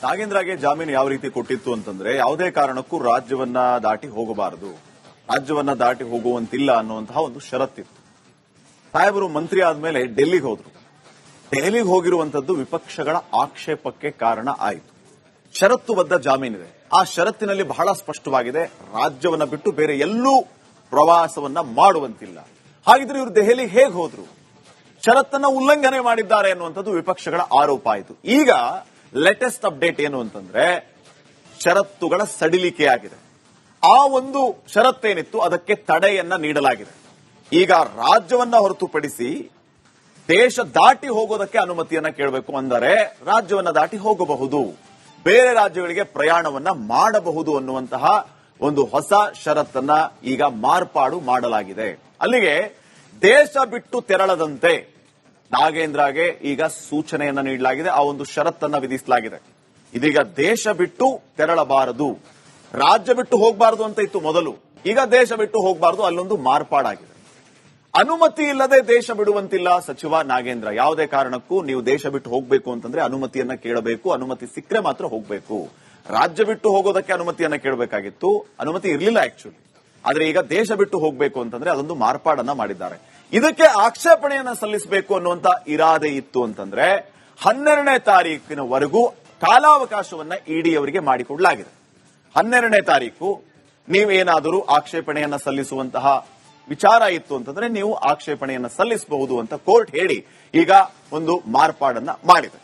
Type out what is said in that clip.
ನಾಗೇಂದ್ರಗೆ ಜಾಮೀನು ಯಾವ ರೀತಿ ಕೊಟ್ಟಿತ್ತು ಅಂತಂದ್ರೆ ಯಾವುದೇ ಕಾರಣಕ್ಕೂ ರಾಜ್ಯವನ್ನ ದಾಟಿ ಹೋಗಬಾರದು, ರಾಜ್ಯವನ್ನ ದಾಟಿ ಹೋಗುವಂತಿಲ್ಲ ಅನ್ನುವಂತಹ ಒಂದು ಷರತ್ತಿತ್ತು. ಸಾಹೇಬರು ಮಂತ್ರಿ ಆದ್ಮೇಲೆ ಡೆಲ್ಲಿಗೆ ಹೋದ್ರು. ಡೆಲ್ಲಿಗೆ ಹೋಗಿರುವಂತದ್ದು ವಿಪಕ್ಷಗಳ ಆಕ್ಷೇಪಕ್ಕೆ ಕಾರಣ ಆಯಿತು. ಷರತ್ತುಬದ್ಧ ಜಾಮೀನಿದೆ. ಆ ಷರತ್ತಿನಲ್ಲಿ ಬಹಳ ಸ್ಪಷ್ಟವಾಗಿದೆ, ರಾಜ್ಯವನ್ನ ಬಿಟ್ಟು ಬೇರೆ ಎಲ್ಲೂ ಪ್ರವಾಸವನ್ನ ಮಾಡುವಂತಿಲ್ಲ. ಹಾಗಿದ್ರೆ ಇವರು ದೆಹಲಿಗೆ ಹೇಗೆ ಹೋದ್ರು? ಷರತ್ತನ್ನ ಉಲ್ಲಂಘನೆ ಮಾಡಿದ್ದಾರೆ ಅನ್ನುವಂಥದ್ದು ವಿಪಕ್ಷಗಳ ಆರೋಪ ಆಯಿತು. ಈಗ ಲೇಟೆಸ್ಟ್ ಅಪ್ಡೇಟ್ ಏನು ಅಂತಂದ್ರೆ ಷರತ್ತುಗಳ ಸಡಿಲಿಕೆಯಾಗಿದೆ. ಆ ಒಂದು ಷರತ್ತೇನಿತ್ತು ಅದಕ್ಕೆ ತಡೆಯನ್ನ ನೀಡಲಾಗಿದೆ. ಈಗ ರಾಜ್ಯವನ್ನ ಹೊರತುಪಡಿಸಿ ದೇಶ ದಾಟಿ ಹೋಗೋದಕ್ಕೆ ಅನುಮತಿಯನ್ನ ಕೇಳಬೇಕು. ಅಂದರೆ ರಾಜ್ಯವನ್ನ ದಾಟಿ ಹೋಗಬಹುದು, ಬೇರೆ ರಾಜ್ಯಗಳಿಗೆ ಪ್ರಯಾಣವನ್ನ ಮಾಡಬಹುದು ಅನ್ನುವಂತಹ ಒಂದು ಹೊಸ ಷರತ್ತನ್ನ ಈಗ ಮಾರ್ಪಾಡು ಮಾಡಲಾಗಿದೆ. ಅಲ್ಲಿಗೆ ದೇಶ ಬಿಟ್ಟು ತೆರಳದಂತೆ ನಾಗೇಂದ್ರಗೆ ಈಗ ಸೂಚನೆಯನ್ನ ನೀಡಲಾಗಿದೆ. ಆ ಒಂದು ಷರತ್ತನ್ನ ವಿಧಿಸಲಾಗಿದೆ. ಇದೀಗ ದೇಶ ಬಿಟ್ಟು ತೆರಳಬಾರದು, ರಾಜ್ಯ ಬಿಟ್ಟು ಹೋಗಬಾರದು ಅಂತ ಇತ್ತು ಮೊದಲು. ಈಗ ದೇಶ ಬಿಟ್ಟು ಹೋಗಬಾರದು, ಅಲ್ಲೊಂದು ಮಾರ್ಪಾಡಾಗಿದೆ. ಅನುಮತಿ ಇಲ್ಲದೆ ದೇಶ ಬಿಡುವಂತಿಲ್ಲ ಸಚಿವ ನಾಗೇಂದ್ರ. ಯಾವುದೇ ಕಾರಣಕ್ಕೂ ನೀವು ದೇಶ ಬಿಟ್ಟು ಹೋಗಬೇಕು ಅಂತಂದ್ರೆ ಅನುಮತಿಯನ್ನ ಕೇಳಬೇಕು. ಅನುಮತಿ ಸಿಕ್ಕರೆ ಮಾತ್ರ ಹೋಗಬೇಕು. ರಾಜ್ಯ ಬಿಟ್ಟು ಹೋಗೋದಕ್ಕೆ ಅನುಮತಿಯನ್ನ ಕೇಳಬೇಕಾಗಿತ್ತು, ಅನುಮತಿ ಇರಲಿಲ್ಲ ಆಕ್ಚುಲಿ. ಆದ್ರೆ ಈಗ ದೇಶ ಬಿಟ್ಟು ಹೋಗಬೇಕು ಅಂತಂದ್ರೆ ಅದೊಂದು ಮಾರ್ಪಾಡನ್ನ ಮಾಡಿದ್ದಾರೆ. ಇದಕ್ಕೆ ಆಕ್ಷೇಪಣೆಯನ್ನ ಸಲ್ಲಿಸಬೇಕು ಅನ್ನುವಂತ ಇರಾದೆ ಇತ್ತು ಅಂತಂದ್ರೆ 12ನೇ ತಾರೀಕಿನವರೆಗೂ ಕಾಲಾವಕಾಶವನ್ನ ಇಡಿ ಅವರಿಗೆ ಮಾಡಿಕೊಡಲಾಗಿದೆ. 12ನೇ ತಾರೀಕು ನೀವೇನಾದರೂ ಆಕ್ಷೇಪಣೆಯನ್ನ ಸಲ್ಲಿಸುವಂತಹ ವಿಚಾರ ಇತ್ತು ಅಂತಂದ್ರೆ ನೀವು ಆಕ್ಷೇಪಣೆಯನ್ನ ಸಲ್ಲಿಸಬಹುದು ಅಂತ ಕೋರ್ಟ್ ಹೇಳಿ ಈಗ ಒಂದು ಮಾರ್ಪಾಡನ್ನ ಮಾಡಿದೆ.